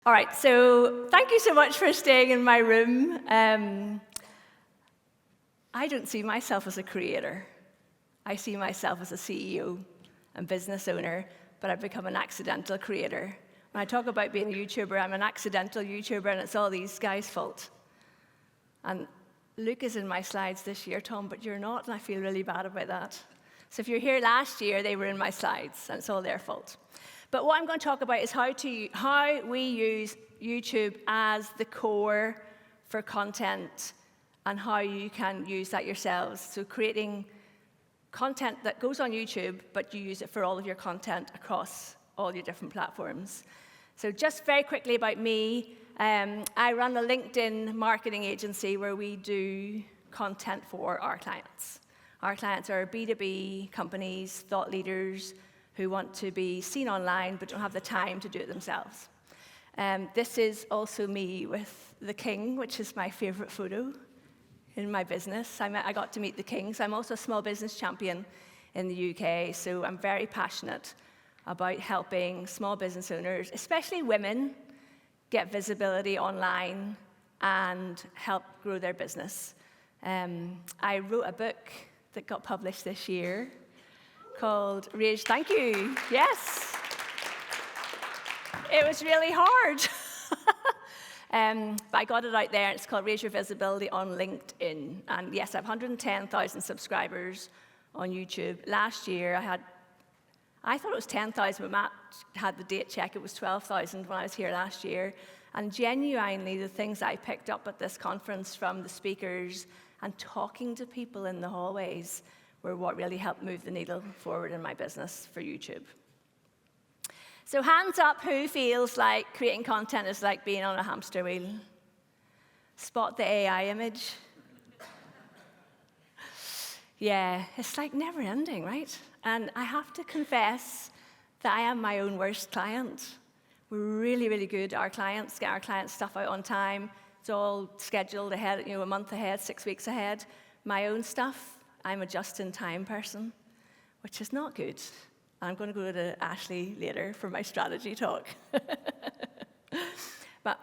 All right, so thank you so much for staying in my room. I don't see myself as a creator. I see myself as a CEO and business owner, but I've become an accidental creator. When I talk about being a YouTuber, I'm an accidental YouTuber, and it's all these guys' fault. And Luke is in my slides this year, Tom, but you're not, and I feel really bad about that. So if you're here last year, they were in my slides, and it's all their fault. But what I'm going to talk about is how we use YouTube as the core for content and how you can use that yourselves. So creating content that goes on YouTube, but you use it for all of your content across all your different platforms. So just very quickly about me, I run a LinkedIn marketing agency where we do content for our clients. Our clients are B2B companies, thought leaders, who want to be seen online but don't have the time to do it themselves. This is also me with the King, which is my favorite photo in my business. I got to meet the King, so I'm also a small business champion in the UK, so I'm very passionate about helping small business owners, especially women, get visibility online and help grow their business. I wrote a book that got published this year called Rage. Thank you. Yes. It was really hard. But I got it out there, and it's called Raise Your Visibility on LinkedIn. And yes, I have 110,000 subscribers on YouTube. Last year, I thought it was 10,000, but Matt had the date check. It was 12,000 when I was here last year. And genuinely, the things I picked up at this conference from the speakers and talking to people in the hallways were what really helped move the needle forward in my business for YouTube. So hands up who feels like creating content is like being on a hamster wheel. Spot the AI image. Yeah, it's like never ending, right? And I have to confess that I am my own worst client. We're really, really good. Our clients get our clients' stuff out on time. It's all scheduled ahead, a month ahead, 6 weeks ahead. My own stuff, I'm a just-in-time person, which is not good. I'm going to go to Ashley later for my strategy talk. But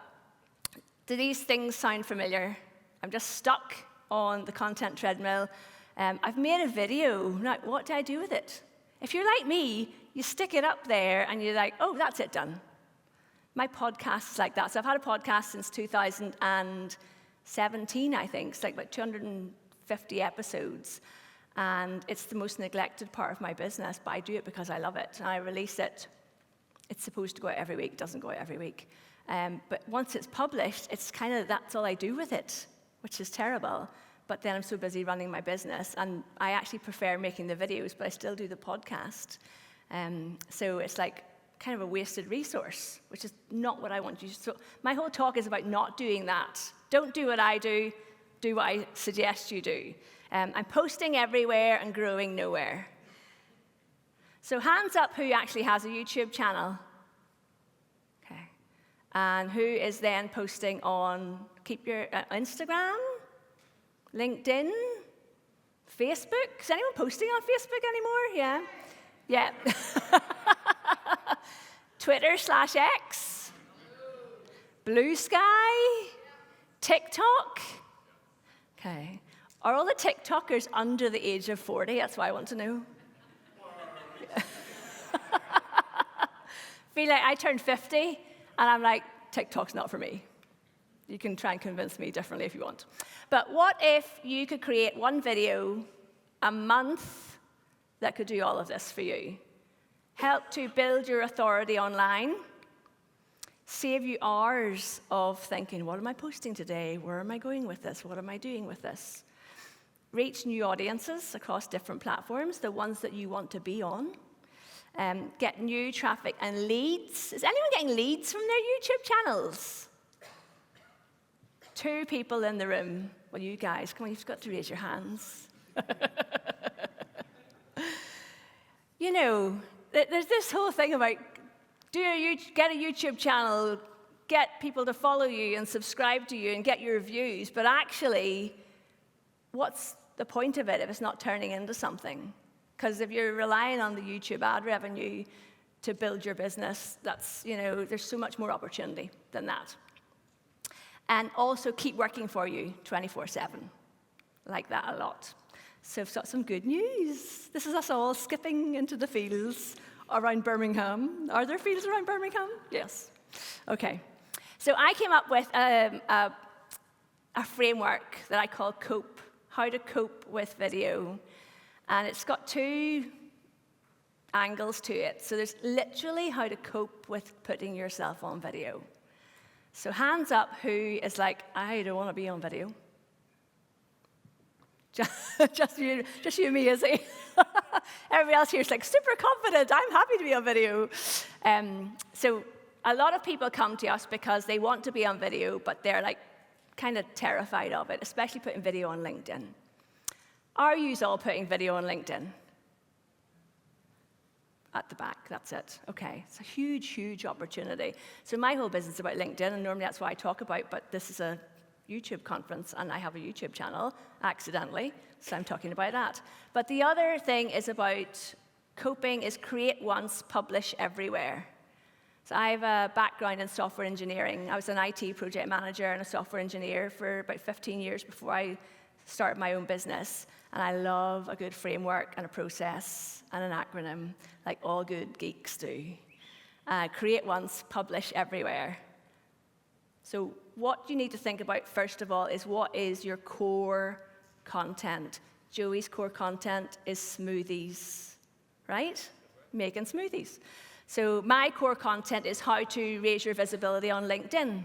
do these things sound familiar? I'm just stuck on the content treadmill. I've made a video. Now, what do I do with it? If you're like me, you stick it up there and you're like, oh, that's it, done. My podcast is like that. So I've had a podcast since 2017, I think. It's like about 250 episodes. And it's the most neglected part of my business, but I do it because I love it. And I release it. It's supposed to go out every week. It doesn't go out every week. But once it's published, it's kind of, that's all I do with it, which is terrible. But then I'm so busy running my business. And I actually prefer making the videos, but I still do the podcast. So it's like kind of a wasted resource, which is not what I want you to. So my whole talk is about not doing that. Don't do what I do. Do what I suggest you do. I'm posting everywhere and growing nowhere. So hands up who actually has a YouTube channel. Okay. And who is then posting on, keep your Instagram, LinkedIn, Facebook. Is anyone posting on Facebook anymore? Yeah. Yeah. Twitter/X, Blue Sky, TikTok. Okay. Are all the TikTokers under the age of 40? That's what I want to know. Feel like I turned 50, and I'm like, TikTok's not for me. You can try and convince me differently if you want. But what if you could create one video a month that could do all of this for you? Help to build your authority online. Save you hours of thinking, what am I posting today? Where am I going with this? What am I doing with this? Reach new audiences across different platforms, the ones that you want to be on. Get new traffic and leads. Is anyone getting leads from their YouTube channels? 2 people in the room. Well, you guys, come on, you've got to raise your hands. There's this whole thing about get a YouTube channel, get people to follow you and subscribe to you and get your views, but actually, what's the point of it if it's not turning into something? Because if you're relying on the YouTube ad revenue, to build your business. That's, there's so much more opportunity than that. And also keep working for you 24/7. Like that a lot. So I've got some good news. This is us all skipping into the fields around Birmingham. Are there fields around Birmingham? Yes. Okay. So I came up with a framework that I call COPE, how to cope with video. And it's got two angles to it. So there's literally how to cope with putting yourself on video. So hands up who is like, I don't want to be on video. Just you and me, is it? Everybody else here is like super confident. I'm happy to be on video. So a lot of people come to us because they want to be on video, but they're like kind of terrified of it, especially putting video on LinkedIn. Are you all putting video on LinkedIn? At the back, that's it. Okay, it's a huge, huge opportunity. So my whole business is about LinkedIn, and normally that's what I talk about, but this is a YouTube conference, and I have a YouTube channel, accidentally, so I'm talking about that. But the other thing is about coping is create once, publish everywhere. So I have a background in software engineering. I was an IT project manager and a software engineer for about 15 years before I started my own business. And I love a good framework and a process and an acronym, like all good geeks do. Create once, publish everywhere. So what you need to think about, first of all, is what is your core content. Joey's core content is smoothies, right? Making smoothies. So my core content is how to raise your visibility on LinkedIn.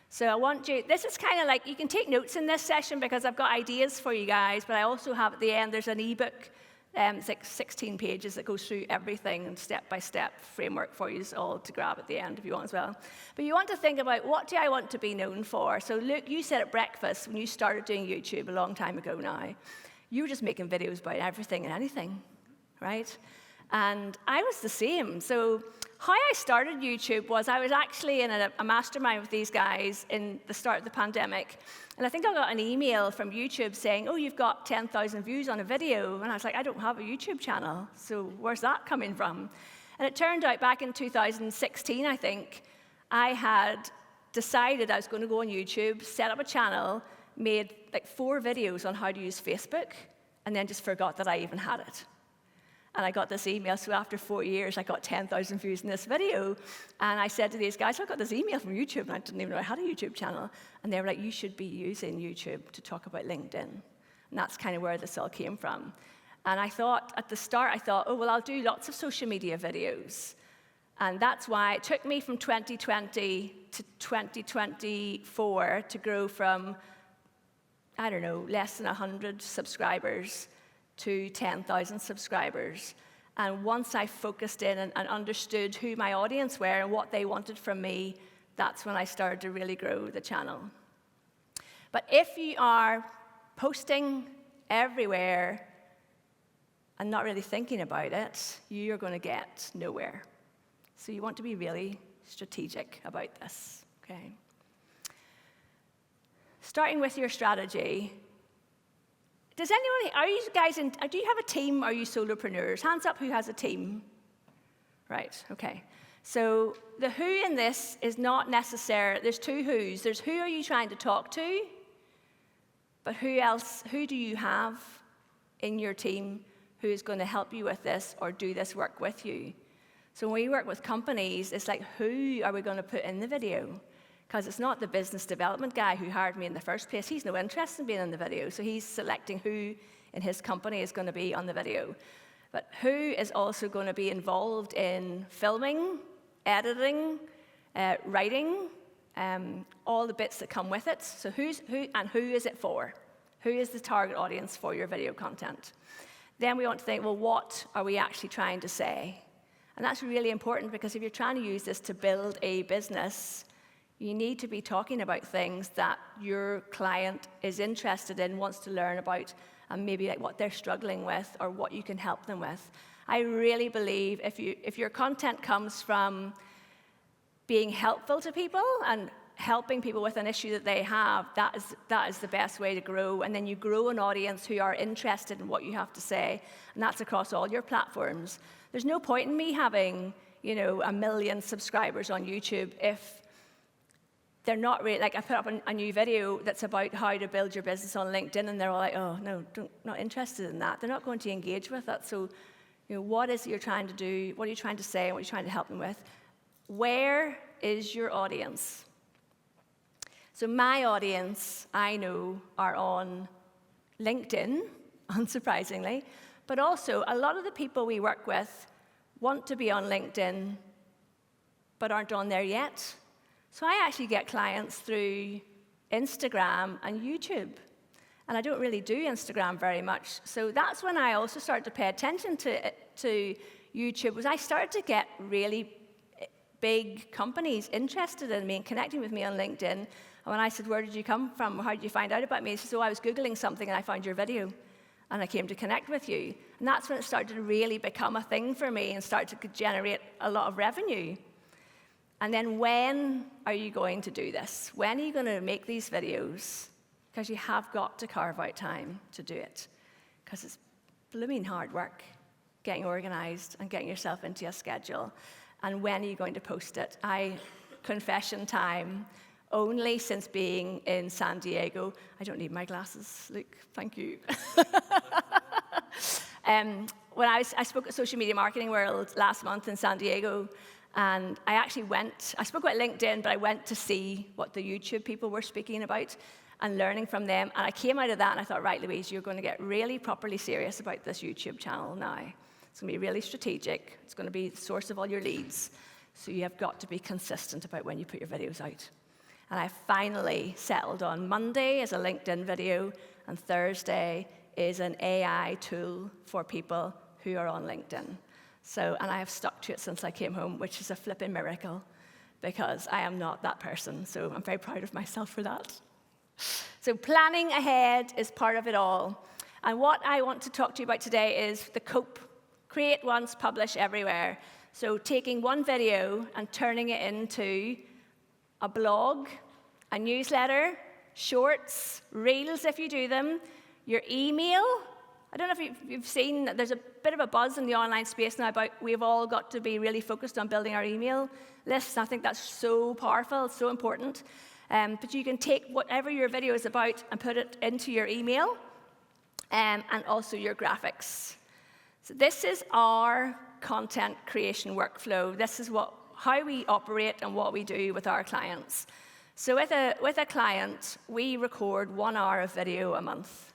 So I want you, this is kind of like, you can take notes in this session because I've got ideas for you guys, but I also have at the end, there's an ebook, it's like 16 pages that goes through everything and step-by-step framework for you all to grab at the end if you want as well. But you want to think about, what do I want to be known for? So Luke, you said at breakfast when you started doing YouTube a long time ago now, you were just making videos about everything and anything, right? And I was the same. So how I started YouTube was I was actually in a mastermind with these guys in the start of the pandemic. And I think I got an email from YouTube saying, oh, you've got 10,000 views on a video. And I was like, I don't have a YouTube channel. So where's that coming from? And it turned out back in 2016, I think, I had decided I was going to go on YouTube, set up a channel, made like 4 videos on how to use Facebook, and then just forgot that I even had it. And I got this email, so after 4 years, I got 10,000 views in this video. And I said to these guys, I got this email from YouTube, and I didn't even know I had a YouTube channel. And they were like, you should be using YouTube to talk about LinkedIn. And that's kind of where this all came from. And I thought, at the start, oh, well, I'll do lots of social media videos. And that's why it took me from 2020 to 2024 to grow from, I don't know, less than 100 subscribers to 10,000 subscribers. And once I focused in and understood who my audience were and what they wanted from me, that's when I started to really grow the channel. But if you are posting everywhere and not really thinking about it, you're going to get nowhere. So you want to be really strategic about this, okay? Starting with your strategy, does anyone, are you guys do you have a team? Are you solopreneurs? Hands up who has a team. Right, okay. So the who in this is not necessary. There's 2 who's. There's who are you trying to talk to, but who do you have in your team who is going to help you with this or do this work with you? So when we work with companies, it's like, who are we going to put in the video? Because it's not the business development guy who hired me in the first place. He's no interest in being in the video, so he's selecting who in his company is going to be on the video. But who is also going to be involved in filming, editing, writing, all the bits that come with it. So who is it for? Who is the target audience for your video content? Then we want to think, well, what are we actually trying to say? And that's really important, because if you're trying to use this to build a business, you need to be talking about things that your client is interested in, wants to learn about, and maybe like what they're struggling with or what you can help them with. I really believe if your content comes from being helpful to people and helping people with an issue that they have, that is the best way to grow. And then you grow an audience who are interested in what you have to say, and that's across all your platforms. There's no point in me having 1 million subscribers on YouTube if they're not really, like I put up a new video that's about how to build your business on LinkedIn, and they're all like, oh, no, not interested in that. They're not going to engage with that. So, what is it you're trying to do? What are you trying to say? What are you trying to help them with? Where is your audience? So my audience, I know, are on LinkedIn, unsurprisingly, but also a lot of the people we work with want to be on LinkedIn, but aren't on there yet. So I actually get clients through Instagram and YouTube. And I don't really do Instagram very much. So that's when I also started to pay attention to YouTube, was I started to get really big companies interested in me and connecting with me on LinkedIn. And when I said, where did you come from? How did you find out about me? He said, oh, I was Googling something and I found your video. And I came to connect with you. And that's when it started to really become a thing for me and start to generate a lot of revenue. And then when are you going to do this? When are you going to make these videos? Because you have got to carve out time to do it. Because it's blooming hard work getting organized and getting yourself into a schedule. And when are you going to post it? Confession time, only since being in San Diego. I don't need my glasses, Luke, thank you. When I spoke at Social Media Marketing World last month in San Diego, and I spoke about LinkedIn, but I went to see what the YouTube people were speaking about and learning from them. And I came out of that and I thought, right, Louise, you're going to get really properly serious about this YouTube channel now. It's going to be really strategic. It's going to be the source of all your leads. So you have got to be consistent about when you put your videos out. And I finally settled on Monday as a LinkedIn video, and Thursday is an AI tool for people who are on LinkedIn. And I have stuck to it since I came home, which is a flipping miracle, because I am not that person. So I'm very proud of myself for that. So planning ahead is part of it all. And what I want to talk to you about today is the COPE. Create once, publish everywhere. So taking one video and turning it into a blog, a newsletter, shorts, reels if you do them, your email. I don't know if you've seen that there's a bit of a buzz in the online space now about we've all got to be really focused on building our email lists. I think that's so powerful, it's so important. But you can take whatever your video is about and put it into your email, and also your graphics. So this is our content creation workflow. This is how we operate and what we do with our clients. So with a client, we record 1 hour of video a month.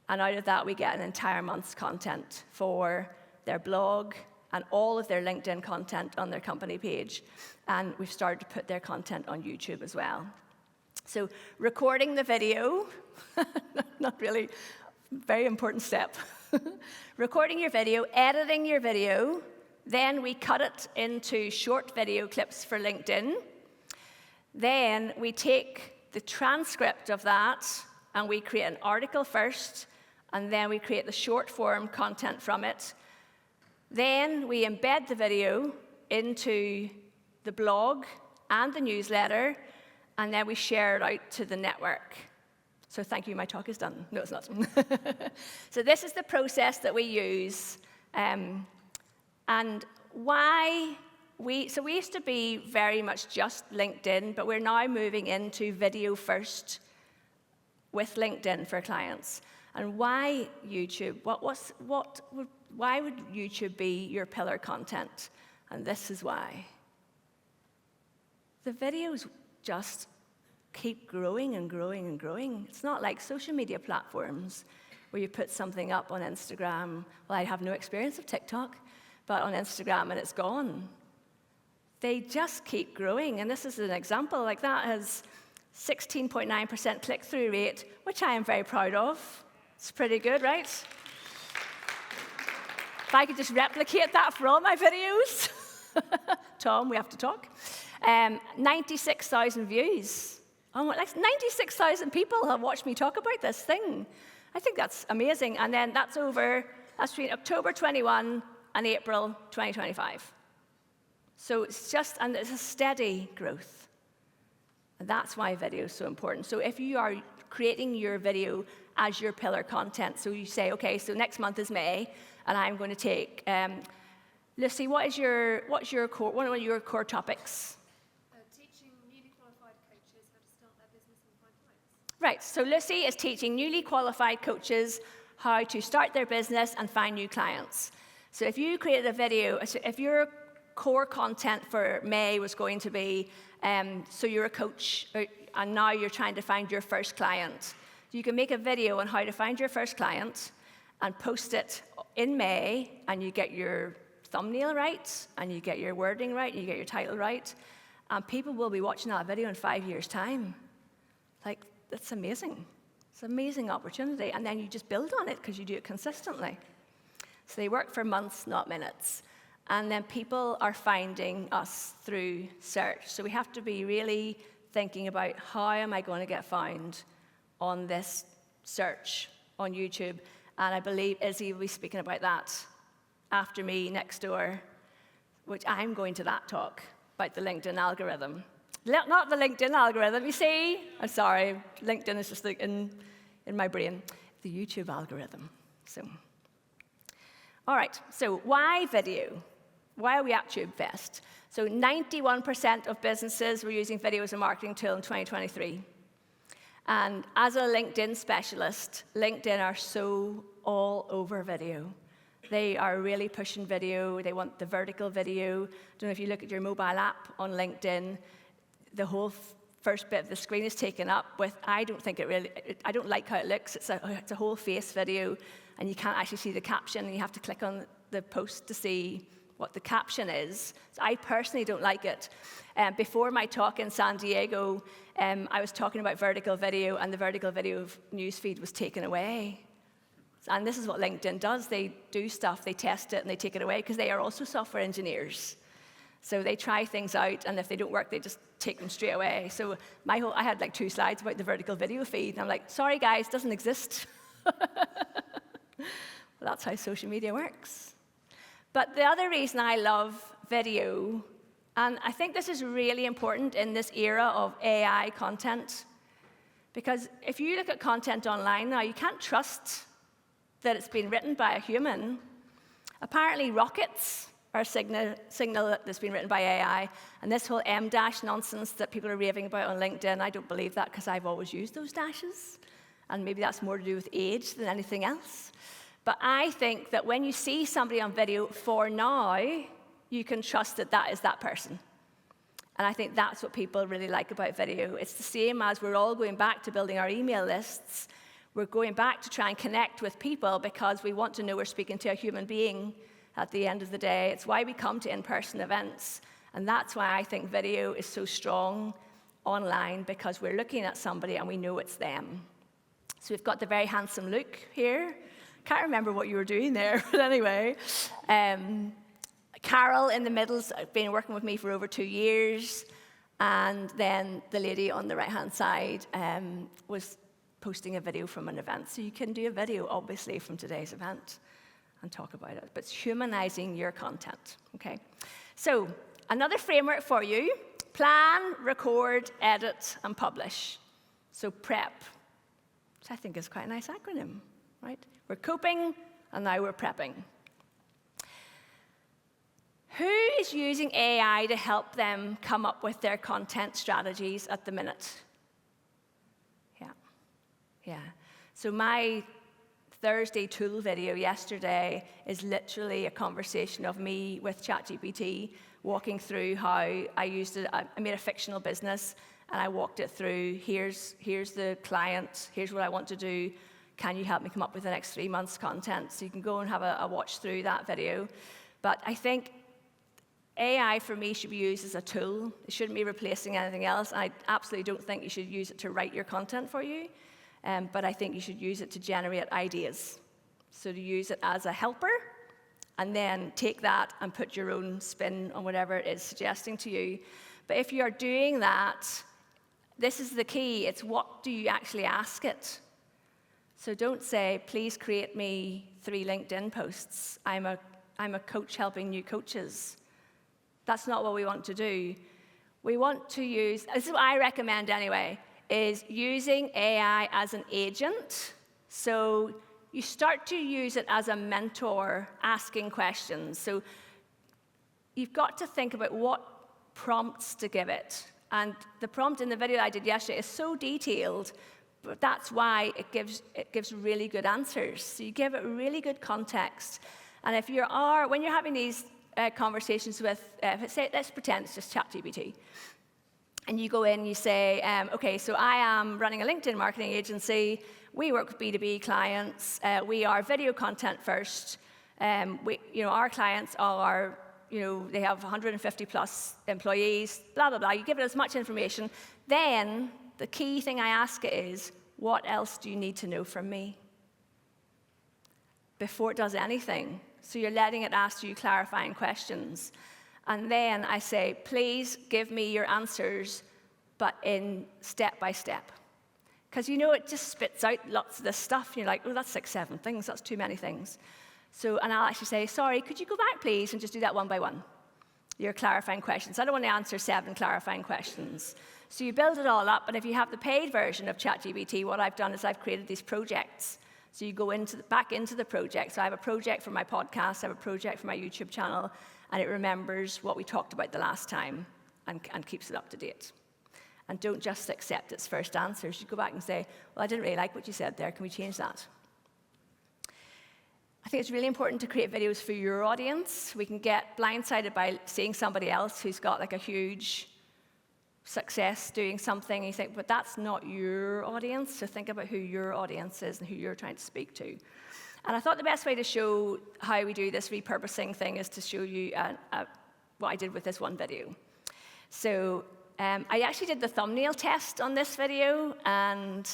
And out of that, we get an entire month's content for their blog and all of their LinkedIn content on their company page. And we've started to put their content on YouTube as well. So recording the video, not really, very important step. Recording your video, editing your video, then we cut it into short video clips for LinkedIn. Then we take the transcript of that and we create an article first, and then we create the short form content from it. Then we embed the video into the blog and the newsletter, and then we share it out to the network. So thank you, my talk is done. No, it's not. So this is the process that we use. And why we used to be very much just LinkedIn, but we're now moving into video first with LinkedIn for clients. And why YouTube? Why would YouTube be your pillar content? And this is why. The videos just keep growing and growing and growing. It's not like social media platforms where you put something up on Instagram. Well, I have no experience of TikTok, but on Instagram and it's gone. They just keep growing. And this is an example. Like that has 16.9% click-through rate, which I am very proud of. It's pretty good, right? If I could just replicate that for all my videos. Tom, we have to talk. 96,000 views. Oh, like 96,000 people have watched me talk about this thing. I think that's amazing. And then that's between October 21 and April 2025. So it's a steady growth. And that's why video is so important. So if you are creating your video as your pillar content, so you say, okay, so next month is May, and I'm going to take Lucy, what's your core, one of your core topics? Teaching newly qualified coaches how to start their business and find clients. Right, so Lucy is teaching newly qualified coaches how to start their business and find new clients. So if you created a video, if your core content for May was going to be, so you're a coach, and now you're trying to find your first client, you can make a video on how to find your first client and post it in May, and you get your thumbnail right, and you get your wording right, and you get your title right, and people will be watching that video in 5 years' time. Like, that's amazing. It's an amazing opportunity, and then you just build on it because you do it consistently. So they work for months, not minutes. And then people are finding us through search. So we have to be really thinking about, how am I going to get found on this search on YouTube? And I believe Izzy will be speaking about that after me next door, which I'm going to that talk about the LinkedIn algorithm. Not the LinkedIn algorithm, you see? I'm sorry, LinkedIn is just in my brain. The YouTube algorithm. So, all right, so why video? Why are we at TubeFest? So 91% of businesses were using video as a marketing tool in 2023. And as a LinkedIn specialist, LinkedIn are so all over video. They are really pushing video. They want the vertical video. I don't know if you look at your mobile app on LinkedIn, the whole first bit of the screen is taken up with, I don't like how it looks. It's a whole face video, and you can't actually see the caption, and you have to click on the post to see what the caption is. So I personally don't like it. Before my talk in San Diego, I was talking about vertical video, and the vertical video newsfeed was taken away. And this is what LinkedIn does. They do stuff, they test it, and they take it away, because they are also software engineers. So they try things out, and if they don't work, they just take them straight away. So I had like 2 slides about the vertical video feed, and I'm like, sorry guys, doesn't exist. Well, that's how social media works. But the other reason I love video, and I think this is really important in this era of AI content, because if you look at content online now, you can't trust that it's been written by a human. Apparently, rockets are a signal that it's been written by AI, and this whole M-dash nonsense that people are raving about on LinkedIn, I don't believe that, because I've always used those dashes, and maybe that's more to do with age than anything else. But I think that when you see somebody on video for now, you can trust that that is that person. And I think that's what people really like about video. It's the same as we're all going back to building our email lists. We're going back to try and connect with people because we want to know we're speaking to a human being at the end of the day. It's why we come to in-person events. And that's why I think video is so strong online, because we're looking at somebody and we know it's them. So we've got the very handsome Luke here. Can't remember what you were doing there, but anyway. Carol in the middle's been working with me for over 2 years. And then the lady on the right-hand side was posting a video from an event. So you can do a video, obviously, from today's event and talk about it. But it's humanizing your content, okay? So another framework for you: plan, record, edit, and publish. So PREP, which I think is quite a nice acronym, right? We're coping, and now we're prepping. Who is using AI to help them come up with their content strategies at the minute? Yeah. So my Thursday tool video yesterday is literally a conversation of me with ChatGPT, walking through how I used it. I made a fictional business, and I walked it through. Here's the client. Here's what I want to do. Can you help me come up with the next 3 months' content? So you can go and have a watch through that video. But I think AI, for me, should be used as a tool. It shouldn't be replacing anything else. I absolutely don't think you should use it to write your content for you. But I think you should use it to generate ideas. So to use it as a helper, and then take that and put your own spin on whatever it is suggesting to you. But if you're doing that, this is the key. It's what do you actually ask it? So don't say, please create me 3 LinkedIn posts. I'm a coach helping new coaches. That's not what we want to do. We want to use, this is what I recommend anyway, is using AI as an agent. So you start to use it as a mentor, asking questions. So you've got to think about what prompts to give it. And the prompt in the video I did yesterday is so detailed, but that's why it gives really good answers. So you give it really good context. And if when you're having these conversations with, say, let's pretend it's just ChatGPT, and you go in and you say, okay, so I am running a LinkedIn marketing agency. We work with B2B clients. We are video content first. Our clients are, they have 150 plus employees, blah, blah, blah. You give it as much information. Then the key thing I ask it is, what else do you need to know from me? Before it does anything. So you're letting it ask you clarifying questions. And then I say, please give me your answers, but in step by step. Because it just spits out lots of this stuff. And you're like, oh, that's like 7 things. That's too many things. And I'll actually say, sorry, could you go back, please, and just do that one by one? Your clarifying questions. I don't want to answer 7 clarifying questions. So you build it all up, and if you have the paid version of ChatGPT, what I've done is I've created these projects. So you go back into the project. So I have a project for my podcast, I have a project for my YouTube channel, and it remembers what we talked about the last time and keeps it up to date. And don't just accept its first answers. You go back and say, well, I didn't really like what you said there. Can we change that? I think it's really important to create videos for your audience. We can get blindsided by seeing somebody else who's got like a huge success doing something, and you think, but that's not your audience. So think about who your audience is and who you're trying to speak to. And I thought the best way to show how we do this repurposing thing is to show you what I did with this one video. So I actually did the thumbnail test on this video, and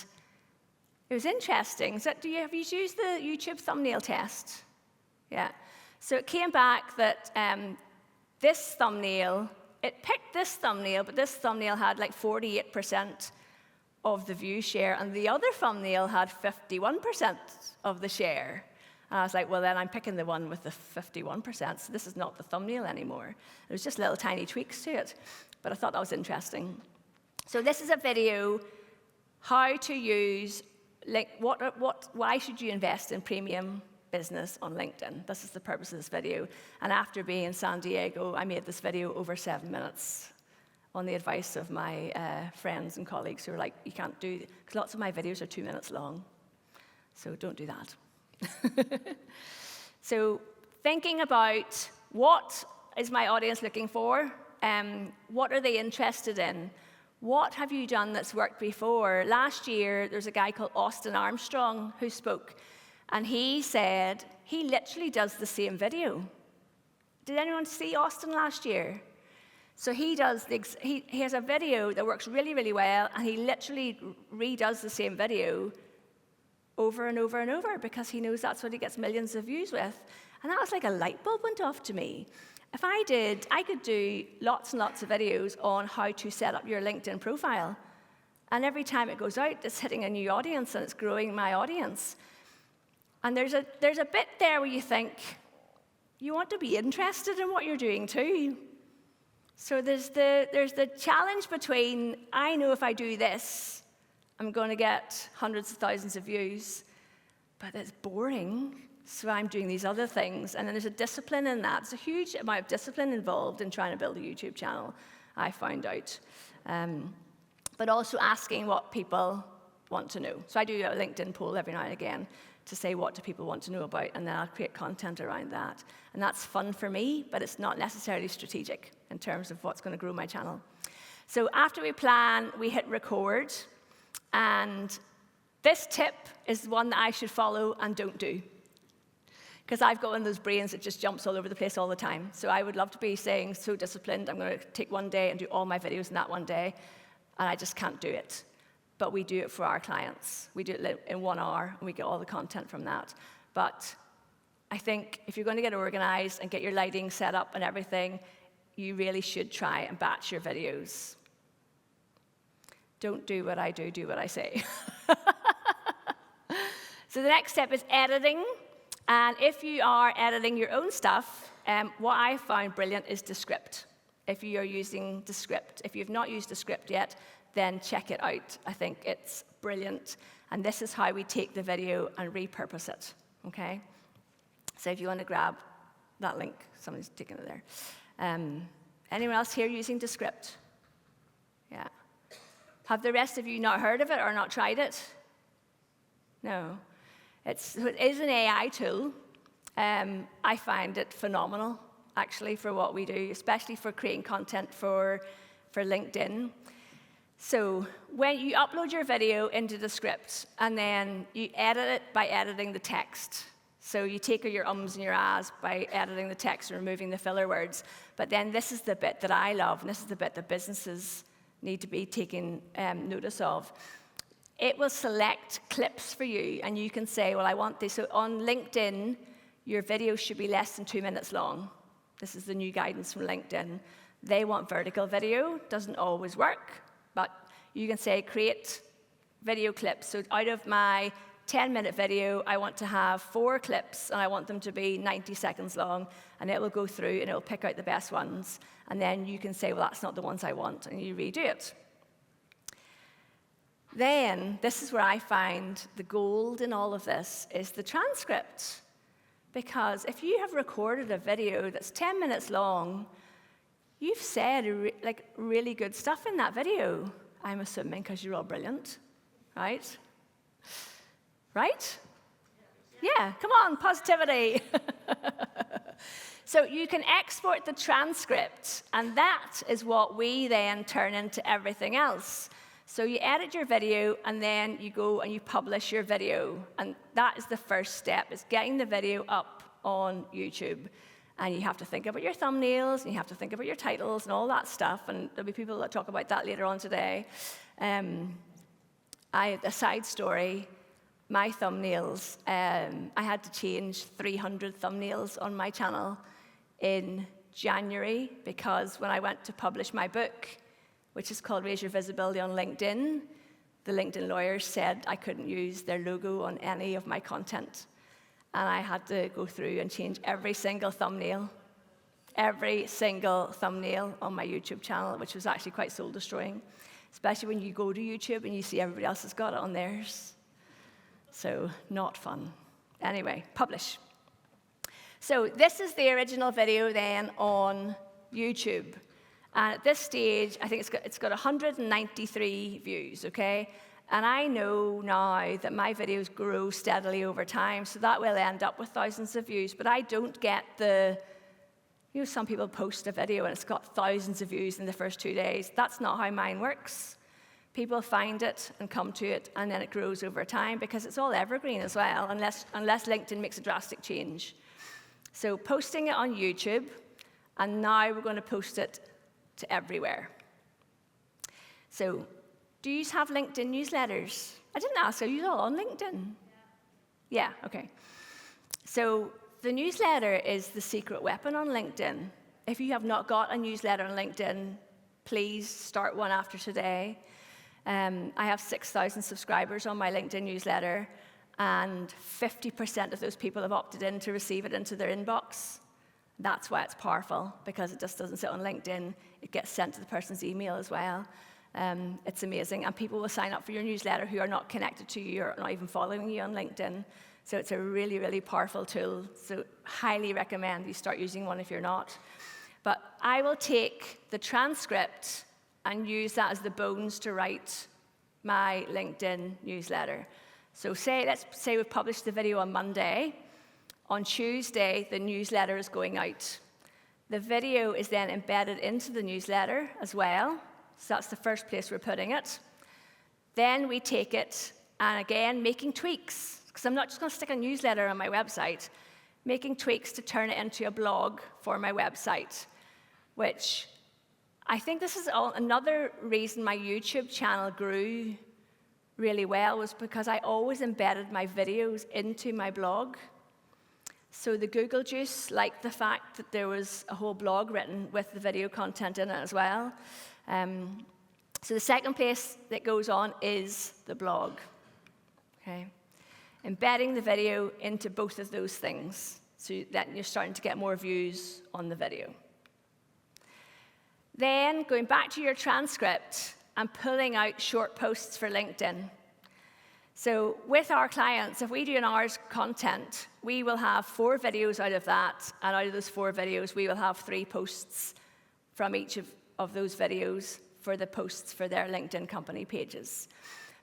it was interesting. So have you used the YouTube thumbnail test? Yeah. So it came back that this thumbnail, it picked this thumbnail, but this thumbnail had like 48% of the view share, and the other thumbnail had 51% of the share. And I was like, well, then I'm picking the one with the 51%, so this is not the thumbnail anymore. It was just little tiny tweaks to it, but I thought that was interesting. So this is a video, how to use, why should you invest in premium business on LinkedIn? This is the purpose of this video. And after being in San Diego, I made this video over 7 minutes on the advice of my friends and colleagues who were like, you can't do, because lots of my videos are 2 minutes long. So don't do that. So thinking about what is my audience looking for? What are they interested in? What have you done that's worked before? Last year, there's a guy called Austin Armstrong who spoke, and he said he literally does the same video. Did anyone see Austin last year? So he has a video that works really, really well, and he literally redoes the same video over and over and over because he knows that's what he gets millions of views with. And that was like a light bulb went off to me. If I could do lots and lots of videos on how to set up your LinkedIn profile. And every time it goes out, it's hitting a new audience and it's growing my audience. And there's a bit there where you think, you want to be interested in what you're doing too. So there's the challenge between, I know if I do this, I'm going to get hundreds of thousands of views, but it's boring. So I'm doing these other things, and then there's a discipline in that. There's a huge amount of discipline involved in trying to build a YouTube channel, I found out. But also asking what people want to know. So I do a LinkedIn poll every now and again to say what do people want to know about, and then I'll create content around that. And that's fun for me, but it's not necessarily strategic in terms of what's going to grow my channel. So after we plan, we hit record, and this tip is one that I should follow and don't do. Because I've got one of those brains that just jumps all over the place all the time. So I would love to be saying, so disciplined, I'm going to take one day and do all my videos in that one day, and I just can't do it. But we do it for our clients. We do it in 1 hour, and we get all the content from that. But I think if you're going to get organized and get your lighting set up and everything, you really should try and batch your videos. Don't do what I do, do what I say. So the next step is editing. And if you are editing your own stuff, what I found brilliant is Descript. If you are using Descript. If you've not used Descript yet, then check it out. I think it's brilliant. And this is how we take the video and repurpose it, okay? So if you want to grab that link, somebody's taking it there. Anyone else here using Descript? Yeah. Have the rest of you not heard of it or not tried it? No. It is an AI tool. I find it phenomenal, actually, for what we do, especially for creating content for LinkedIn. So when you upload your video into Descript, and then you edit it by editing the text. So you take your ums and your ahs by editing the text and removing the filler words. But then this is the bit that I love, and this is the bit that businesses need to be taking notice of. It will select clips for you, and you can say, well, I want this. So on LinkedIn, your video should be less than 2 minutes long. This is the new guidance from LinkedIn. They want vertical video. Doesn't always work, but you can say, create video clips. So out of my 10-minute video, I want to have 4 clips, and I want them to be 90 seconds long, and it will go through, and it will pick out the best ones. And then you can say, well, that's not the ones I want, and you redo it. Then, this is where I find the gold in all of this, is the transcript. Because if you have recorded a video that's 10 minutes long, you've said really good stuff in that video. I'm assuming because you're all brilliant, right? Right? Yeah, come on, positivity. So you can export the transcript, and that is what we then turn into everything else. So you edit your video, and then you go and you publish your video. And that is the first step, is getting the video up on YouTube. And you have to think about your thumbnails, and you have to think about your titles and all that stuff. And there'll be people that talk about that later on today. A side story, my thumbnails, I had to change 300 thumbnails on my channel in January, because when I went to publish my book, which is called Raise Your Visibility on LinkedIn, the LinkedIn lawyers said I couldn't use their logo on any of my content. And I had to go through and change every single thumbnail on my YouTube channel, which was actually quite soul-destroying, especially when you go to YouTube and you see everybody else has got it on theirs. So not fun. Anyway, publish. So this is the original video then on YouTube. And at this stage, I think it's got 193 views, okay? And I know now that my videos grow steadily over time, so that will end up with thousands of views. But I don't get some people post a video and it's got thousands of views in the first 2 days. That's not how mine works. People find it and come to it, and then it grows over time, because it's all evergreen as well, unless LinkedIn makes a drastic change. So posting it on YouTube, and now we're going to post it to everywhere. So, do you have LinkedIn newsletters? I didn't ask, are you all on LinkedIn? Yeah, okay. So, the newsletter is the secret weapon on LinkedIn. If you have not got a newsletter on LinkedIn, please start one after today. I have 6,000 subscribers on my LinkedIn newsletter, and 50% of those people have opted in to receive it into their inbox. That's why it's powerful, because it just doesn't sit on LinkedIn. It gets sent to the person's email as well. It's amazing. And people will sign up for your newsletter who are not connected to you or not even following you on LinkedIn. So it's a really, really powerful tool. So highly recommend you start using one if you're not. But I will take the transcript and use that as the bones to write my LinkedIn newsletter. So let's say we've published the video on Monday. On Tuesday, the newsletter is going out. The video is then embedded into the newsletter as well. So that's the first place we're putting it. Then we take it, and again, making tweaks, because I'm not just going to stick a newsletter on my website, making tweaks to turn it into a blog for my website, which I think this is another reason my YouTube channel grew really well, was because I always embedded my videos into my blog. So the Google Juice liked the fact that there was a whole blog written with the video content in it as well. So the second place that goes on is the blog. Okay? Embedding the video into both of those things, so that you're starting to get more views on the video. Then going back to your transcript and pulling out short posts for LinkedIn. So with our clients, if we do an hour's content, we will have 4 videos out of that, and out of those 4 videos, we will have 3 posts from each of those videos for the posts for their LinkedIn company pages.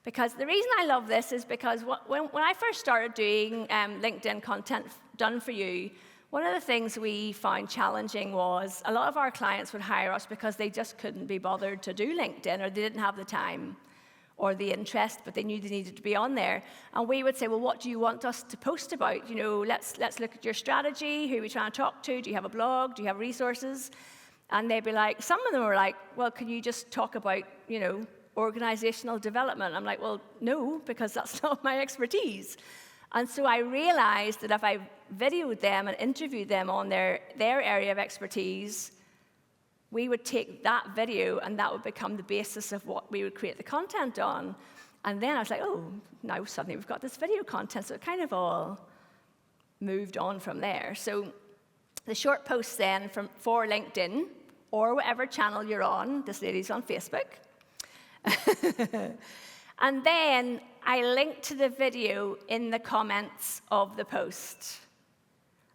Because the reason I love this is because when I first started doing LinkedIn content done for you, one of the things we found challenging was a lot of our clients would hire us because they just couldn't be bothered to do LinkedIn, or they didn't have the time or the interest, but they knew they needed to be on there. And we would say, well, what do you want us to post about? You know, let's look at your strategy, who are we trying to talk to? Do you have a blog? Do you have resources? And they'd be like, some of them were like, well, can you just talk about, you know, organizational development? I'm like, well, no, because that's not my expertise. And so I realized that if I videoed them and interviewed them on their area of expertise, we would take that video and that would become the basis of what we would create the content on. And then I was like, oh, now suddenly we've got this video content. So it kind of all moved on from there. So the short posts then for LinkedIn or whatever channel you're on, this lady's on Facebook. And then I link to the video in the comments of the post.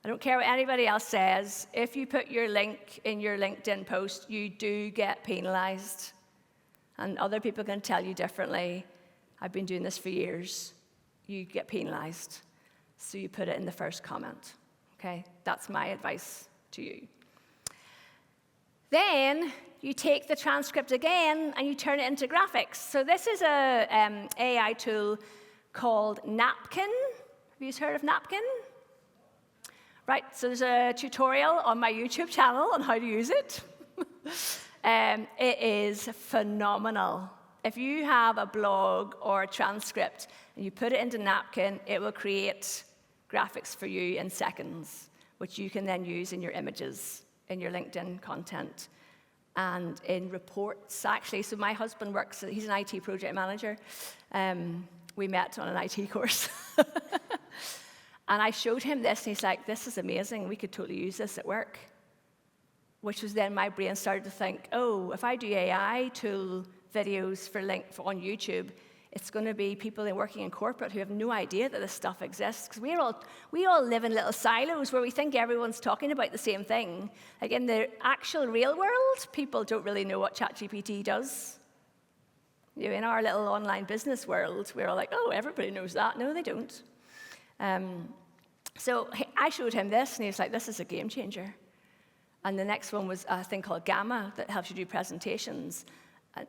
I don't care what anybody else says. If you put your link in your LinkedIn post, you do get penalized. And other people can tell you differently. I've been doing this for years. You get penalized. So you put it in the first comment. Okay? That's my advice to you. Then you take the transcript again and you turn it into graphics. So this is a AI tool called Napkin. Have you heard of Napkin? Right, so there's a tutorial on my YouTube channel on how to use it. It is phenomenal. If you have a blog or a transcript and you put it into Napkin, it will create graphics for you in seconds, which you can then use in your images, in your LinkedIn content, and in reports, actually. So my husband works, he's an IT project manager. We met on an IT course. And I showed him this, and he's like, this is amazing. We could totally use this at work. Which was then my brain started to think, oh, if I do AI tool videos on YouTube, it's going to be people working in corporate who have no idea that this stuff exists. Because we all live in little silos where we think everyone's talking about the same thing. Like in the actual real world, people don't really know what ChatGPT does. You know, in our little online business world, we're all like, oh, everybody knows that. No, they don't. So I showed him this, and he was like, this is a game changer. And the next one was a thing called Gamma that helps you do presentations.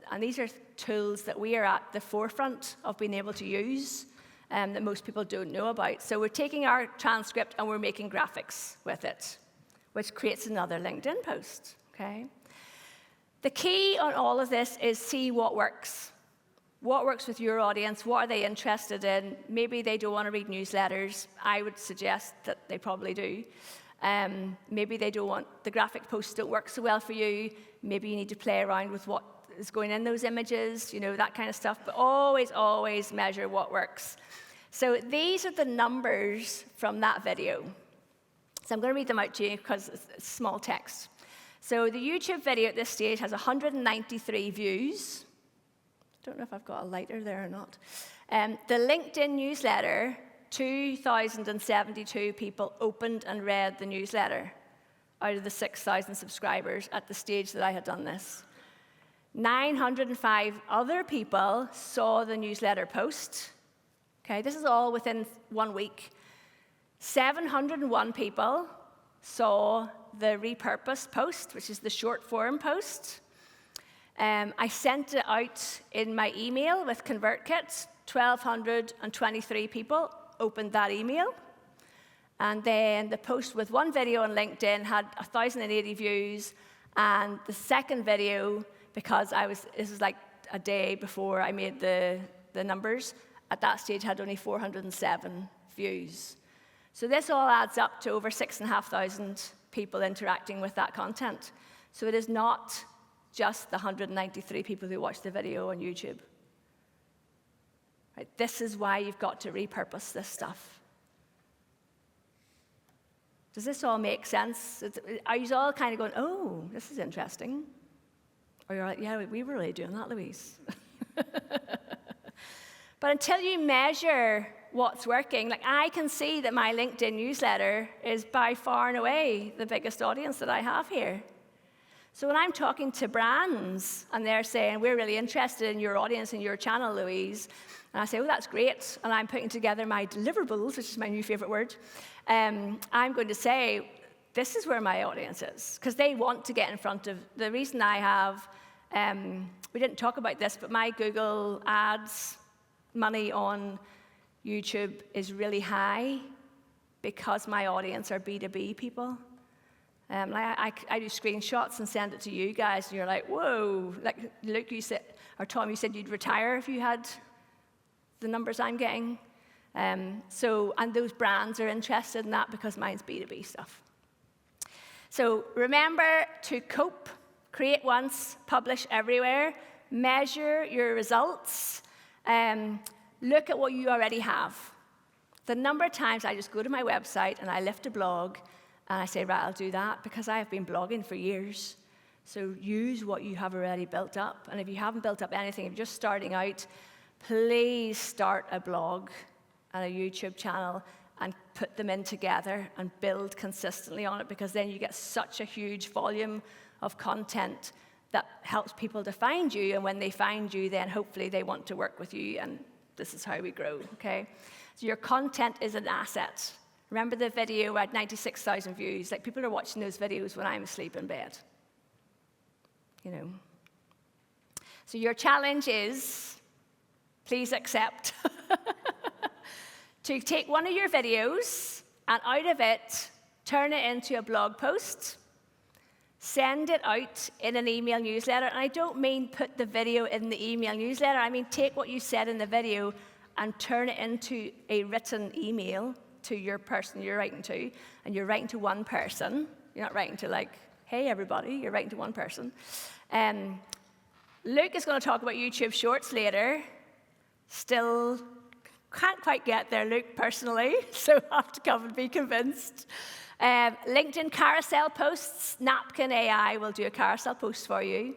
And these are tools that we are at the forefront of being able to use that most people don't know about. So we're taking our transcript and we're making graphics with it, which creates another LinkedIn post, okay? The key on all of this is see what works. What works with your audience? What are they interested in? Maybe they don't want to read newsletters. I would suggest that they probably do. Maybe they don't want, the graphic posts don't work so well for you. Maybe you need to play around with what is going in those images, you know, that kind of stuff. But always, always measure what works. So these are the numbers from that video. So I'm going to read them out to you because it's small text. So the YouTube video at this stage has 193 views. Don't know if I've got a lighter there or not. The LinkedIn newsletter, 2,072 people opened and read the newsletter out of the 6,000 subscribers at the stage that I had done this. 905 other people saw the newsletter post. Okay, this is all within 1 week. 701 people saw the repurposed post, which is the short form post. I sent it out in my email with ConvertKit. 1,223 people opened that email. And then the post with one video on LinkedIn had 1,080 views. And the second video, because this was like a day before I made the numbers, at that stage had only 407 views. So this all adds up to over 6,500 people interacting with that content. So it is not just the 193 people who watched the video on YouTube. Right? This is why you've got to repurpose this stuff. Does this all make sense? Are you all kind of going, oh, this is interesting? Or you're like, yeah, we were really doing that, Louise. But until you measure what's working, like I can see that my LinkedIn newsletter is by far and away the biggest audience that I have here. So when I'm talking to brands and they're saying, we're really interested in your audience and your channel, Louise, and I say, oh, that's great, and I'm putting together my deliverables, which is my new favorite word, I'm going to say, this is where my audience is, because they want to get in front of, the reason I have, we didn't talk about this, but my Google Ads money on YouTube is really high because my audience are B2B people. I do screenshots and send it to you guys, and you're like, whoa. Like, Luke, you said, or Tom, you said you'd retire if you had the numbers I'm getting. And those brands are interested in that because mine's B2B stuff. So remember to cope, create once, publish everywhere, measure your results, look at what you already have. The number of times I just go to my website and I lift a blog and I say, right, I'll do that because I have been blogging for years. So use what you have already built up. And if you haven't built up anything, if you're just starting out, please start a blog and a YouTube channel and put them in together and build consistently on it, because then you get such a huge volume of content that helps people to find you. And when they find you, then hopefully they want to work with you. And this is how we grow, okay? So your content is an asset. Remember the video at 96,000 views? Like, people are watching those videos when I'm asleep in bed. You know. So your challenge is, please accept, to take one of your videos and out of it, turn it into a blog post, send it out in an email newsletter. And I don't mean put the video in the email newsletter. I mean take what you said in the video and turn it into a written email to your person you're writing to. And you're writing to one person. You're not writing to, like, hey, everybody. You're writing to one person. Luke is going to talk about YouTube Shorts later. Still can't quite get there, Luke, personally, so I have to come and be convinced. LinkedIn carousel posts. Napkin AI will do a carousel post for you.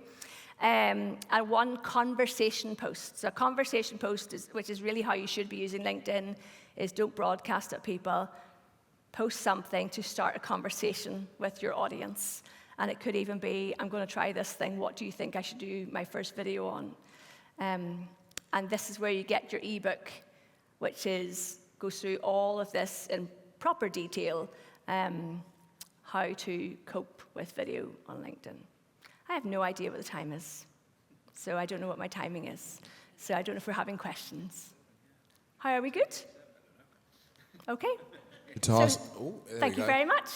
And one conversation post. So a conversation post, which is really how you should be using LinkedIn, is don't broadcast at people. Post something to start a conversation with your audience. And it could even be, I'm going to try this thing. What do you think I should do my first video on? And this is where you get your ebook, which goes through all of this in proper detail, how to cope with video on LinkedIn. I have no idea what the time is, so I don't know what my timing is. So I don't know if we're having questions. How are we good? Okay. So, thank you very much.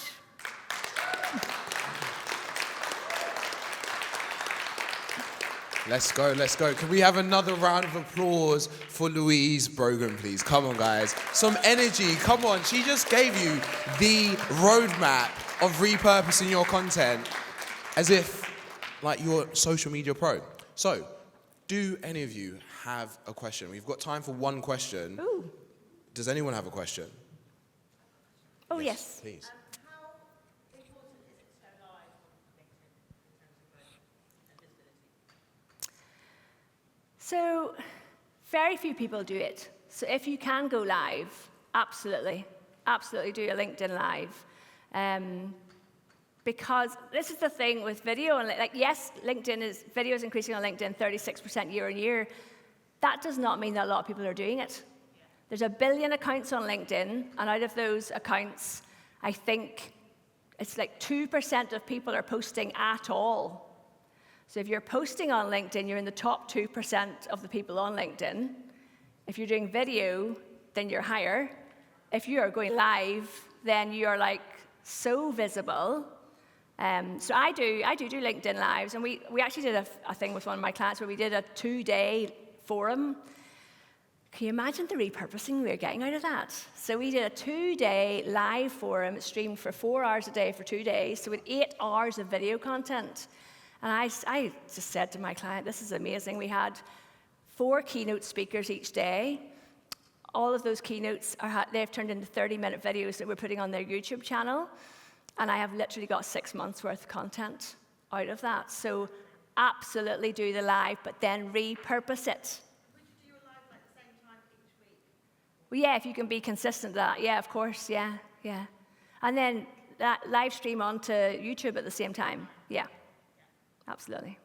Let's go, let's go. Can we have another round of applause for Louise Brogan, please? Come on, guys. Some energy, come on. She just gave you the roadmap of repurposing your content as if, like, you're a social media pro. So, do any of you have a question? We've got time for one question. Ooh. Does anyone have a question? Oh, yes. Please. How important is it to go live on LinkedIn in terms of growth and visibility? So very few people do it. So if you can go live, absolutely, absolutely do a LinkedIn Live. Because this is the thing with video, and like, yes, video is increasing on LinkedIn 36% year on year. That does not mean that a lot of people are doing it. There's 1 billion accounts on LinkedIn, and out of those accounts, I think it's like 2% of people are posting at all. So if you're posting on LinkedIn, you're in the top 2% of the people on LinkedIn. If you're doing video, then you're higher. If you are going live, then you are like so visible. So I do LinkedIn Lives, and we actually did a thing with one of my clients where we did a 2-day forum. Can you imagine the repurposing we were getting out of that? So we did a 2-day live forum. It streamed for 4 hours a day for 2 days, so we had 8 hours of video content. And I just said to my client, this is amazing. We had 4 keynote speakers each day. All of those keynotes, they've turned into 30-minute videos that we're putting on their YouTube channel. And I have literally got 6 months' worth of content out of that. So absolutely do the live, but then repurpose it. Would you do a live at the same time Well, yeah, if you can be consistent at that, yeah, of course, yeah. And then that live stream onto YouTube at the same time, yeah, absolutely.